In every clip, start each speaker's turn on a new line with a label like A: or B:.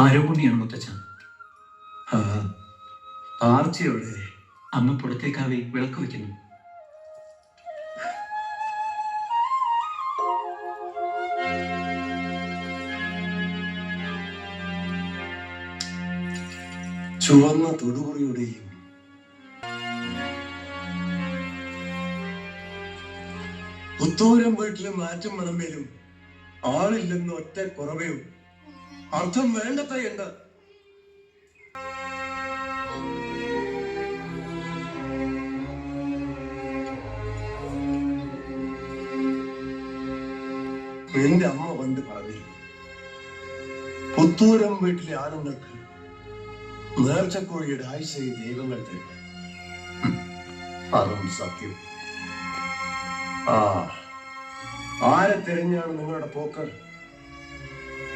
A: ആരോപണിയാണ് മുത്തച്ഛൻ.
B: ആർച്ചയോടെ
A: അമ്മ പുറത്തേക്കാവി വിളക്ക് വയ്ക്കുന്നു.
B: ചുവന്ന തൊടുകുറിയുടെയും പുത്തൂരം വീട്ടിലും മാറ്റും മണമ്പേലും ആളില്ലെന്ന് ഒറ്റ കുറവയും അർത്ഥം വേണ്ടത്രയുണ്ട്. എന്റെ അമ്മ പണ്ട് പറഞ്ഞിരുന്നു, പുത്തൂരം വീട്ടിലെ ആണുങ്ങൾക്ക് നേർച്ചക്കോഴിയുടെ ആഴ്ചയിൽ ദൈവങ്ങൾ തരും. അതും സത്യം. ആരെ തിരഞ്ഞാണ് നിങ്ങളുടെ പോക്ക്?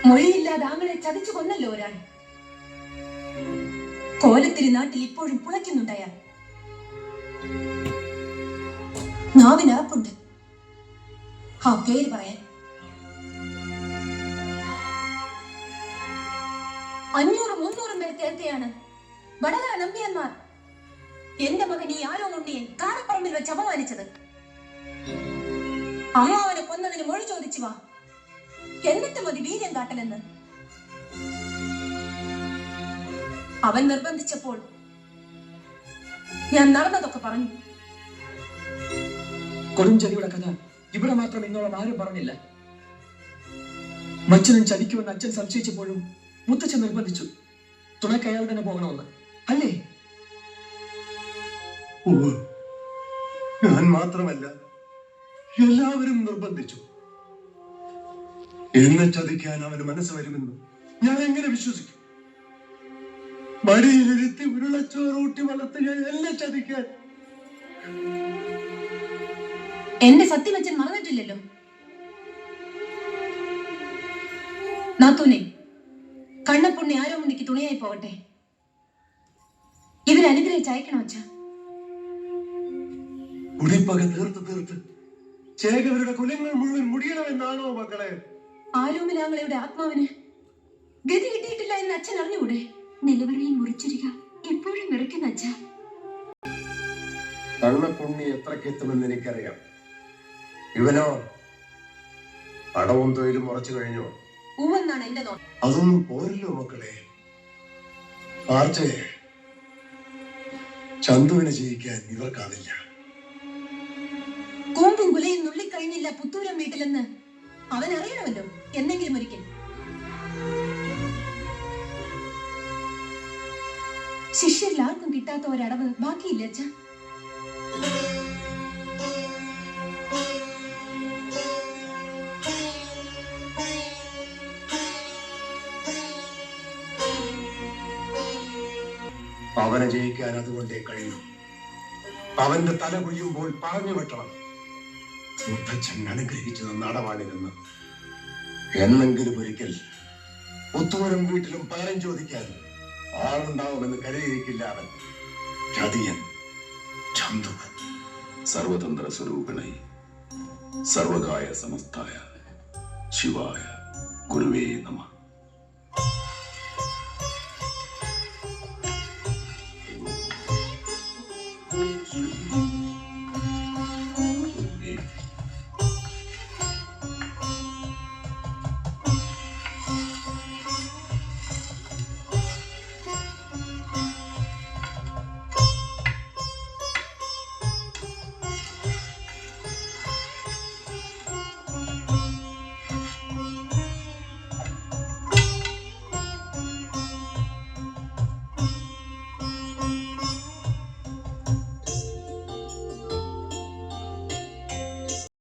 C: മൊഴിയില്ലാതെ ആങ്ങളെ ചതിച്ചു കൊന്നല്ലോ ഒരാൾ. കോലത്തിരി നാട്ടിൽ ഇപ്പോഴും പുളയ്ക്കുന്നുണ്ട് അയാൾ. നാവിനറപ്പുണ്ട് ആ പേര് പറയാൻ. 500-300 പേർ ചേർത്തയാണ് വടകര നമ്പ്യാന്മാർ എന്റെ മകൻ ഈ ആരോ ഉണ്ണിയൻ കാരപ്പറമ്പിൽ വെച്ച് അപമാനിച്ചത്. അമ്മാവനെ കൊന്നതിന് മൊഴി ചോദിച്ചു വാ, എന്നിട്ട് മതി വീര്യം കാട്ടലെന്ന്. അവൻ നിർബന്ധിച്ചപ്പോൾ ഞാൻ നടന്നതൊക്കെ പറഞ്ഞു.
A: കൊടുംചതിയുടെ കഥ ഇവിടെ മാത്രം ഇന്നോളം ആരും പറഞ്ഞില്ല. മച്ചനും ചതിക്കുമെന്ന് അച്ഛൻ സംശയിച്ചപ്പോഴും മുത്തച്ഛൻ നിർബന്ധിച്ചു, തുണയ്ക്ക് അയാൾ തന്നെ പോകണമെന്ന്. അല്ലേ?
B: ഞാൻ മാത്രമല്ല, എല്ലാവരും നിർബന്ധിച്ചു. എന്നെ ചതിക്കാൻ അവന് മനസ്സ് വരുമെന്ന് ഞാൻ എങ്ങനെ വിശ്വസിക്കും? മടിയിലിരുത്തി ഉരുളച്ചോറൂട്ടി വളർത്തുക എന്നെ ചതിക്കാൻ.
C: എന്റെ സത്യമച്ചൻ മറന്നിട്ടില്ലല്ലോ. നാത്തൂനെ, കണ്ണപ്പുണ്ണി ആരോമണിക്ക് തുണയായി പോകട്ടെ. ഇവരനുഗ്രഹിച്ച് അയക്കണം അച്ഛ.
B: കുടിപ്പക തീർത്ത് ചേകവരുടെ കുലങ്ങൾ മുഴുവൻ മുടിയണമെന്നാണോ മക്കളെ?
C: ആരോമിലാങ്ങളുടെ ആത്മാവിന് ഗതി കിട്ടിയിട്ടില്ല എന്ന് അച്ഛൻ അറിഞ്ഞുകൂടെ? നിലവറയിൽ മുറിച്ചിരിക എപ്പോഴും നിറയ്ക്കുന്ന അച്ഛ.
B: കണ്ണപ്പുണ്ണി എത്രക്കെത്തുമെന്ന് എനിക്കറിയാം. ഇവനോ അടവും തൊഴിലും ഉറച്ചു കഴിഞ്ഞോ?
C: ഉവെന്നാണ് എന്റെ നോട്ടം.
B: അതൊന്നും പോരല്ലോ മക്കളെ. ആർച്ചേ, ചന്തുവിനെ ജയിക്കാൻ ഇവർക്കാവില്ല.
C: കൂമ്പും കുലയും നുള്ളിക്കഴിഞ്ഞില്ല പുത്തൂരം വീട്ടിലെന്ന് അവൻ അറിയണമല്ലോ എന്നെങ്കിലും ഒരിക്കൽ. ശിഷ്യരിൽ ആർക്കും കിട്ടാത്ത ഒരടവ് ബാക്കിയില്ല അച്ഛ.
B: അവനെ ജയിക്കാൻ അതുകൊണ്ടേ കഴിയൂ. അവന്റെ തല കൊയ്യുമ്പോൾ പറഞ്ഞു വെട്ടണം, മുത്തച്ഛൻ അനുഗ്രഹിച്ചു തന്ന അടവാണിതെന്ന്. എന്നെങ്കിലും ഒരിക്കൽ പുത്തൂരം വീട്ടിലും പകരം ചോദിക്കാൻ ആളുണ്ടാവുമെന്ന് കരുതിയിരിക്കില്ല അവൻ. ചതിയൻ ചന്തുവൻ.
D: സർവതന്ത്ര സ്വരൂപിണൈ സർവകായ സമസ്തായ ശിവായ ഗുരുവേ നമഃ.